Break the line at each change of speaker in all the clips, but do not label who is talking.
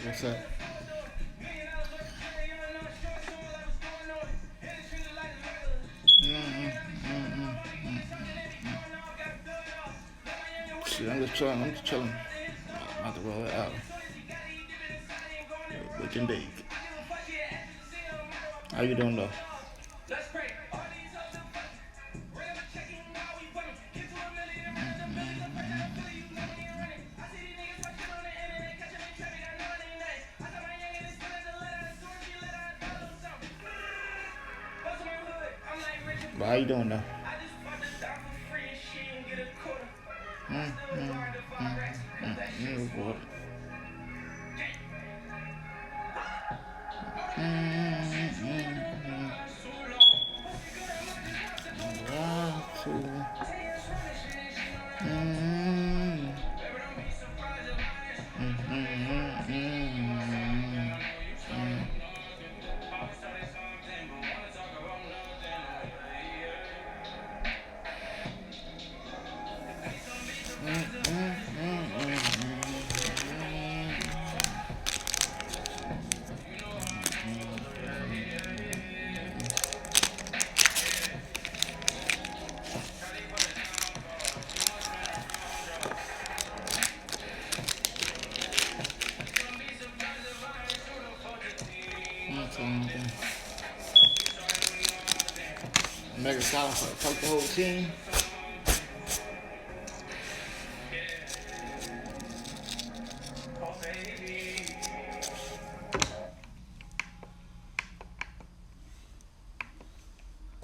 What's up? Shit, I'm just chilling. I'm just chilling. I'm about to roll it out. We can dig. How you doing though? But how you doing though? Boy. One, two. Mega Silent fuck the whole team.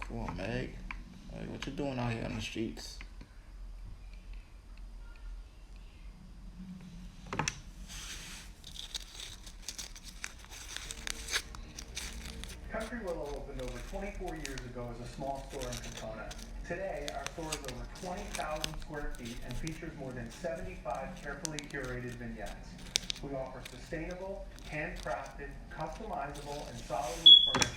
Cool, Meg. Like, what you doing out here on the streets?
Country Willow opened over 24 years ago as a small store in Capona. Today, our store is over 20,000 square feet and features more than 75 carefully curated vignettes. We offer sustainable, handcrafted, customizable, and solid wood furniture.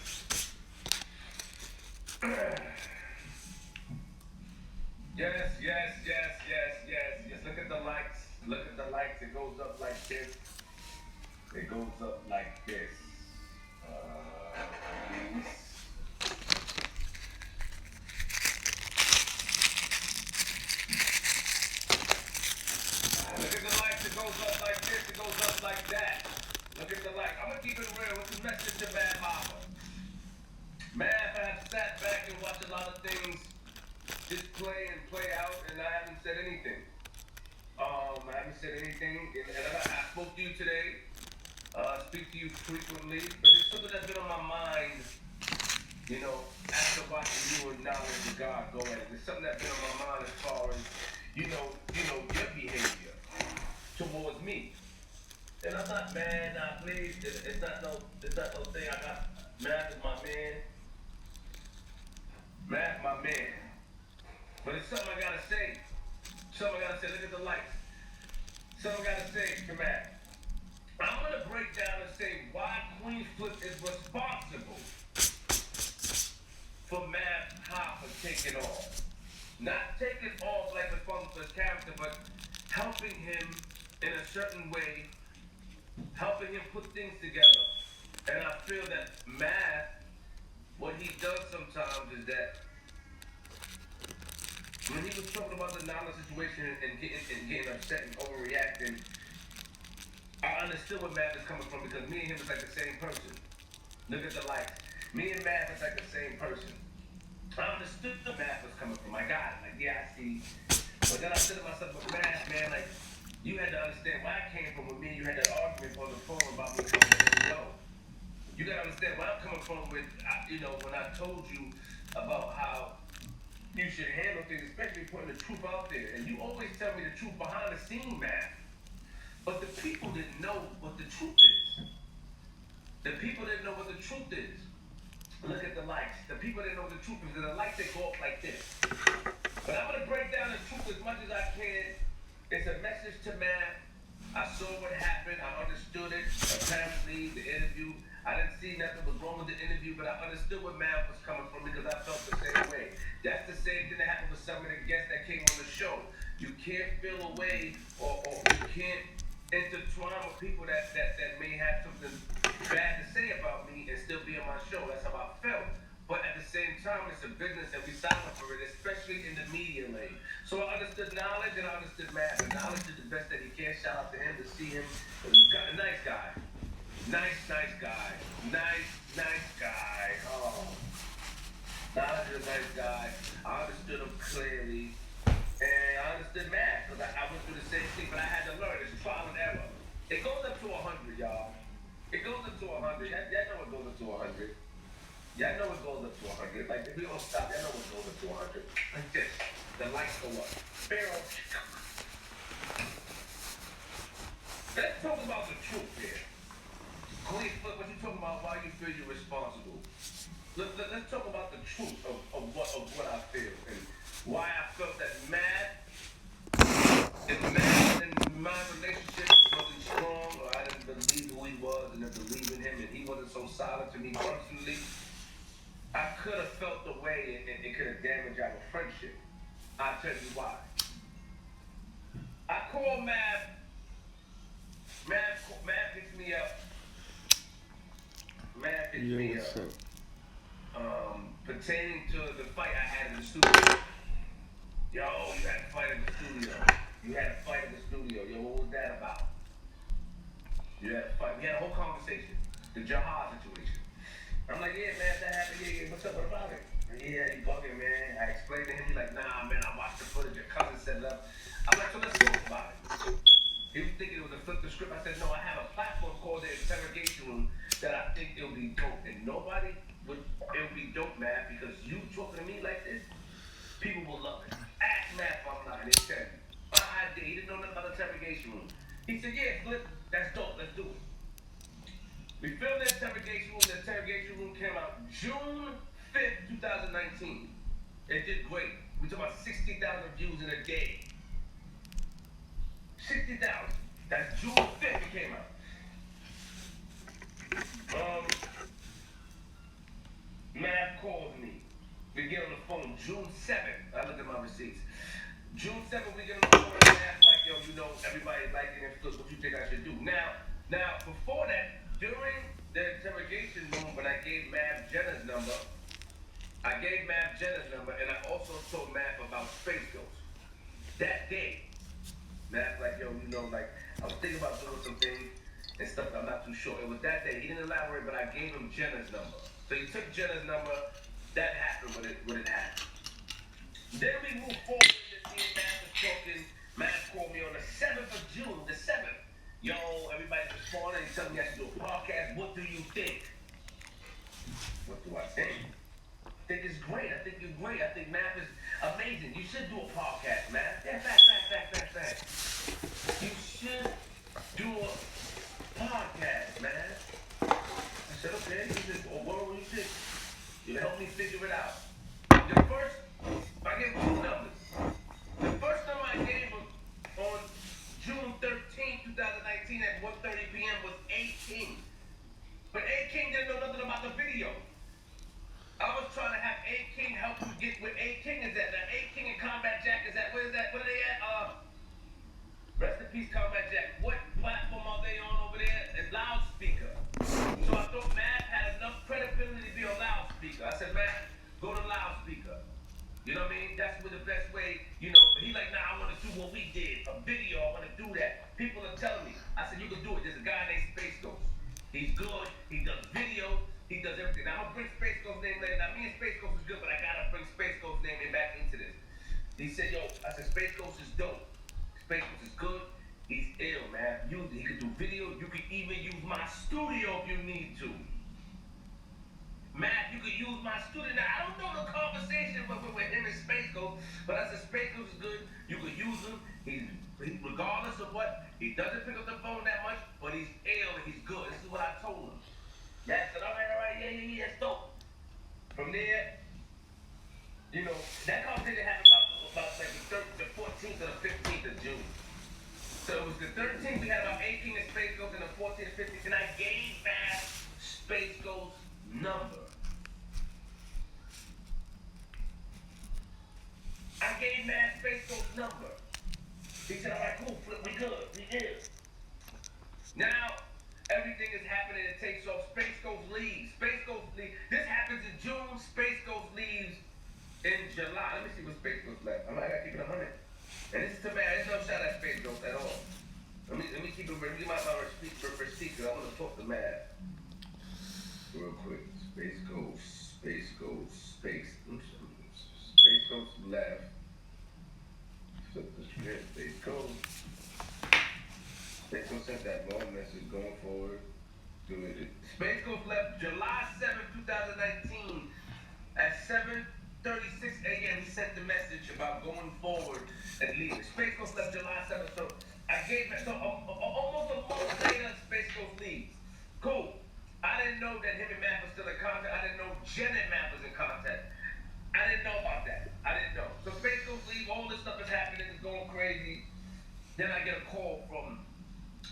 Yes. Look at the lights. Look at the lights. It goes up like this. It goes up like this. Please. Look at the lights. It goes up like this. It goes up like that. Look at the light. I'm gonna keep it real with the message to Mad Hopper. Mad has sat back and watched a lot of things just play and play out, and I haven't said anything. And I spoke to you today. Speak to you frequently, but it's something that's been on my mind. You know, after watching you and knowledge of God go at it, it's something that's been on my mind as far as your behavior towards me. And I'm not mad, not pleased. It's not no thing. I got mad at my man. Mad at my man. But it's something I gotta say. Look at the lights. Something I gotta say, come back. I'm gonna break down and say why Queen Flip is responsible for Mad Hopper taking off. Not taking off like responsible for his character, but helping him in a certain way, helping him put things together. And I feel that Mad, what he does sometimes is that when he was talking about the Nala situation and getting upset and overreacting, I understood where Matt is coming from because me and him is like the same person. Look at the lights. Me and Matt is like the same person. I understood where Matt was coming from. I got it. Like, yeah, I see. But then I said to myself, but Matt, man, like, you had to understand where I came from with me. You had that argument on the phone about me coming to the show. You got to understand where I'm coming from with, when I told you about how you should handle things, especially putting the truth out there. And you always tell me the truth behind the scene, man. But the people didn't know what the truth is. The people didn't know what the truth is. Look at the lights. The people didn't know what the truth is. And the lights, they go up like this. But I'm going to break down the truth as much as I can. It's a message to man. I saw what happened. I understood it. Apparently, the interview, I didn't see nothing was wrong with the interview, but I understood where man was coming from because I felt the same way. That's the same thing that happened with some of the guests that came on the show. You can't feel away or you can't intertwine with people that may have something bad to say about me and still be on my show. That's how I felt. But at the same time, it's a business and we silent for it, especially in the media lane. So I understood knowledge and I understood math. And knowledge is the best that he can. Shout out to him to see him. A nice guy. Nice guy. Nice guy. Oh. Knowledge is a nice guy. I understood him clearly. And I understood math because I went through the same thing, but I had to learn. It's trial and error. It goes up to 100, y'all. It goes up to 100. Y'all know it goes up to 100. Y'all know it goes up to 100. Like, if we don't stop, y'all know it goes up to 100. Like this. The lights go up. Pharaoh. Let's talk about the truth here. Queen, what you talking about, why you feel you're responsible. Let's talk about the truth of what I feel and why I felt that if Matt and my relationship wasn't strong, or I didn't believe who he was and didn't believe in him, and he wasn't so solid to me personally, I could have felt the way and it could have damaged our friendship. I'll tell you why. I call Matt picks me up. Matt picks me up. Pertaining to the fight I had in the studio. Yo, you had a fight in the studio. Yo, what was that about? You had a fight. We had a whole conversation. The Jahad situation. I'm like, yeah, man, that happened. Yeah, what's up? What about it? Yeah, he bugging, man. I explained to him. He's like, nah, man, I watched the footage. Your cousin set it up. I'm like, so let's talk about it. He was thinking it was a flip the script. I said, no, I have a platform called the Interrogation Room that I think it'll be dope. And it'll be dope, man, because you talking to me like this, people will love it. Ask Matt online, he'll tell you. My idea, he didn't know nothing about the Interrogation Room. He said, yeah, Flip, that's dope, let's do it. We filmed the Interrogation Room. The Interrogation Room came out June 5th, 2019. It did great. We took about 60,000 views in a day. 60,000. That's June 5th it came out. Matt calls me. We get on the phone June 7th. I look at my receipts. June 7th, we get on the phone and Matt like, yo, you know, everybody's liking it. What you think I should do? Now, before that, during the interrogation room, when I gave Matt Jenner's number, and I also told Matt about Space Ghost. That day, Matt like, yo, you know, like, I was thinking about doing some things and stuff, I'm not too sure. It was that day. He didn't elaborate, but I gave him Jenner's number. So he took Jenner's number. That happened when it happened. Then we moved forward to see Matt was talking. Matt called me on the 7th of June, the 7th. Yo, everybody's responding. He's telling me I should do a podcast. What do you think? What do I think? I think it's great. I think you're great. I think Matt is amazing. You should do a podcast, Matt. Yeah, fact. You should do a podcast, man. I said, okay. He said, well, what do you think? You help me figure it out. I gave him two numbers. The first number I gave him on June 13, 2019 at 1:30 p.m. was A-King. But A-King didn't know nothing about the video. I was trying to have A-King help him get where A-King is at. Now, A-King and Combat Jack is at, where is that? Where are they at? Rest in peace, Combat Jack. What platform are they on over there? It's Loudspeaker. So I thought Matt had enough credibility to be on Loudspeaker. I said, Matt, go to Loudspeaker. You know what I mean? That's the best way, you know. But he's like, nah, I want to do what we did. A video, I want to do that. People are telling me. I said, you can do it. There's a guy named Space Ghost. He's good. He does video. He does everything. Now, I'm going to bring Space Ghost's name later. Now, me and Space Ghost is good, but I got to bring Space Ghost's name back into this. He said, yo, I said, Space Ghost is dope. Space Ghost is good. He's ill, man. He can do video. You can even use my studio if you need to. Matt, you can use my studio. Now, I don't know the conversation with him and Space Ghost, but I said Space Ghost is good. You can use him. He regardless of what, he doesn't pick up the phone that much, but he's ill and he's good. This is what I told him. Matt said, all right, yeah, it's dope. From there, you know, that conversation happened about like the 14th or the 15th of June. So it was the 13th, we had about A-King and Space Ghost, and the 14th, 15th, and I gave Matt Space Ghost's number. I gave Matt Space Ghost's number. He said, all right, cool, Flip, we good, we good. Now, everything is happening. It takes off. Space Ghost leaves. Space Ghost leaves. This happens in June. Space Ghost leaves in July. Let me see what Space Ghost left. I gotta keep it 100. And this is to me. There's no shot at Space Ghost at all. Let me keep it. Let me my receipt for because I want to talk to Matt real quick. Space Ghost. Space Ghost. Space Ghost left. Flip the script. Space Ghost. Space Ghost sent that long message going forward. Do it. Space Ghost left July 7th, 2019 at 7:36 a.m. He sent the message about going forward and leaving. Space Ghost left July 7th, so I gave it, so almost a month later, Space Ghost leaves. Cool. I didn't know that him and Matt was still in contact. I didn't know Jen and Matt was in contact. I didn't know about that. I didn't know. So Space Ghost leaves, all this stuff is happening, it's going crazy. Then I get a call from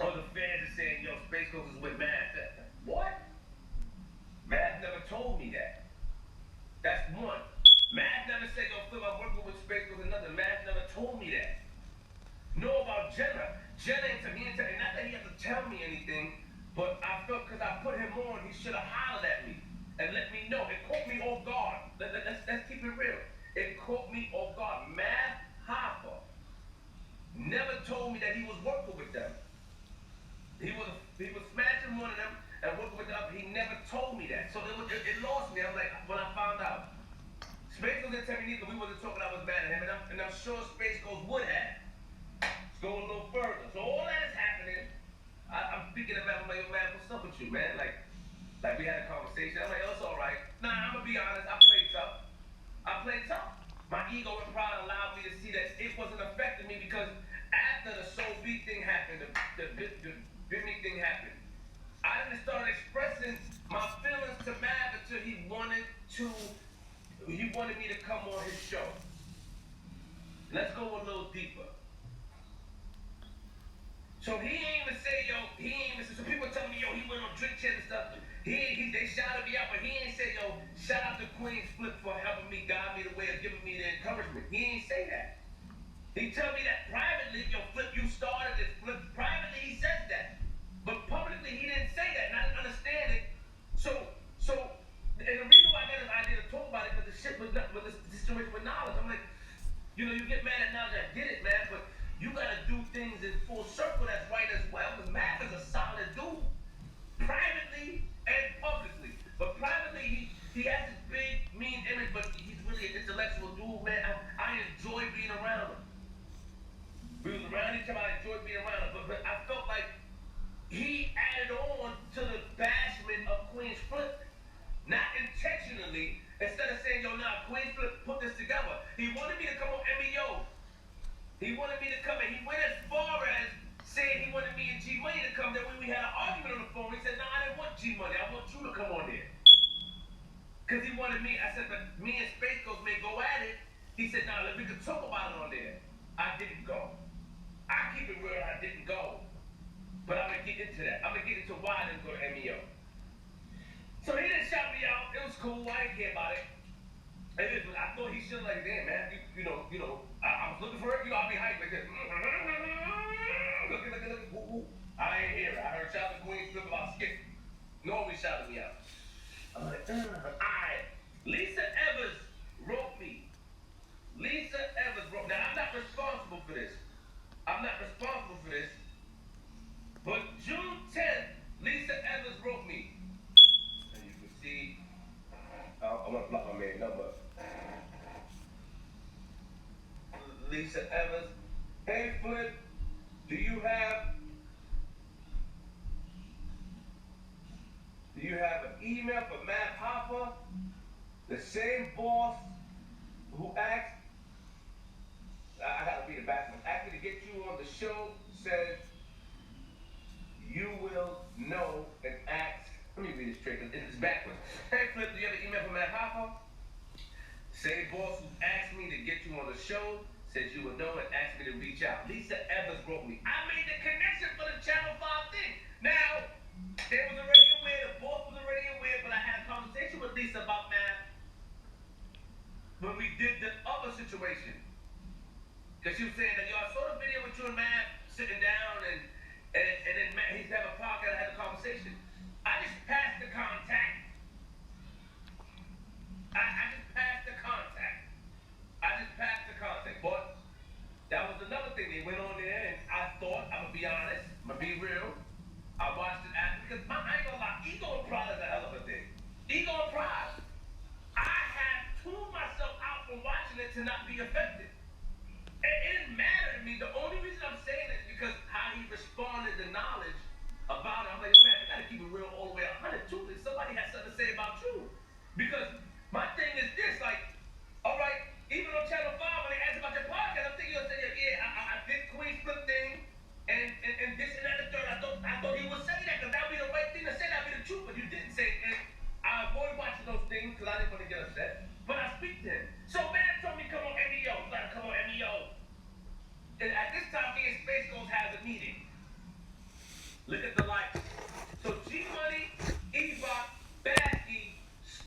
other fans are saying, yo, Space Ghost is with Matt. What? Matt never told me that. That's one. Matt never said, yo, Phil, I'm working with Space Ghost. Another. Matt never told me that. Know about Jenna. Jenna ain't tell me, not that he had to tell me anything, but I felt because I put him on, he should have hollered at me and let me know. It caught me off guard. Let's keep it real. It caught me off guard. Matt Hoffa never told me that he was working with them. He was smashing one of them and working with the other. He never told me that. So it lost me. I was like, when I found out. Space Ghost didn't tell me neither. We wasn't talking, I was mad at him. And I'm sure Space Ghost would have. Let's go a little further. So all that is happening. I'm speaking about, I'm like, yo, man, what's up with you, man? Like we had a conversation. I'm like, oh, it's all right. Nah, I'm going to be honest. I played tough. My ego and pride allowed me to see that it wasn't affecting me because after the Soul Beat thing happened, the Bimmy thing happened, I didn't start expressing my feelings to Mav until he wanted me to come on his show. Let's go a little deeper. So he ain't even say, yo, so people tell me, yo, he went on Drink Champ and stuff. They shouted me out, but he ain't say, yo, shout out to Queen's Flip for helping me, guide me the way of giving me the encouragement. He ain't say that. He tell me that privately, yo, Flip, you started this. Flip, privately he says that. But publicly he didn't say that, and I didn't understand it. So, and the reason why I got this idea to talk about it, but the shit was not, with the situation with knowledge. I'm like, you know, you get mad at knowledge, I get it, man, but you gotta do things in full circle that's right as well, because Mav is a solid dude. Privately and publicly. But privately, he has this big, mean image, but he's really an intellectual dude, man. I enjoy being around him. We was around each other, I enjoyed being around him, but I felt like he added on to the bashment of Queen's Flip. Not intentionally, instead of saying, yo, nah, Queen's Flip put this together. He wanted me to come on MEO. He wanted me to come, and he went as far as saying he wanted me and G Money to come. Then when we had an argument on the phone, he said, "No, I didn't want G Money. I want you to come on there." Because he wanted me. I said, "But me and Space Ghost may go at it." He said, "No, we could talk about it on there." I didn't go. I keep it real. I didn't go. But I'm gonna get into that. I'm gonna get into why I didn't go to MEO. So he didn't shout me out. It was cool. I didn't care about it. I thought he should like, damn, man. You know. I was looking for it. You know, I'll be hyped like this. Look. Ooh. I ain't hear it. I heard shout to Queen Flip about Skip. Nobody shouted me out. I'm like, alright. Lisa Evers wrote me. Now, I'm not responsible for this. But June 10th, Lisa Evers wrote me. And you can see, I want to block my main number. Lisa Evers. Hey, Flip, do you have an email for Matt Hoffa? The same boss who asked, I gotta read it backwards, asked me to get you on the show, said you will know and ask. Let me read it straight, because it's backwards. Hey, Flip, do you have an email for Matt Hoffa? Same boss who asked me to get you on the show, said you would know and asked me to reach out. Lisa Evers wrote me. I made the connection for the Channel 5 thing. Now, they was already aware, the boss was already aware, but I had a conversation with Lisa about Matt when we did the other situation. Because she was saying that, yo, I saw the video with you and Matt sitting down, and then Matt, he's never went on there and I thought, I'm gonna be honest, I'm gonna be real,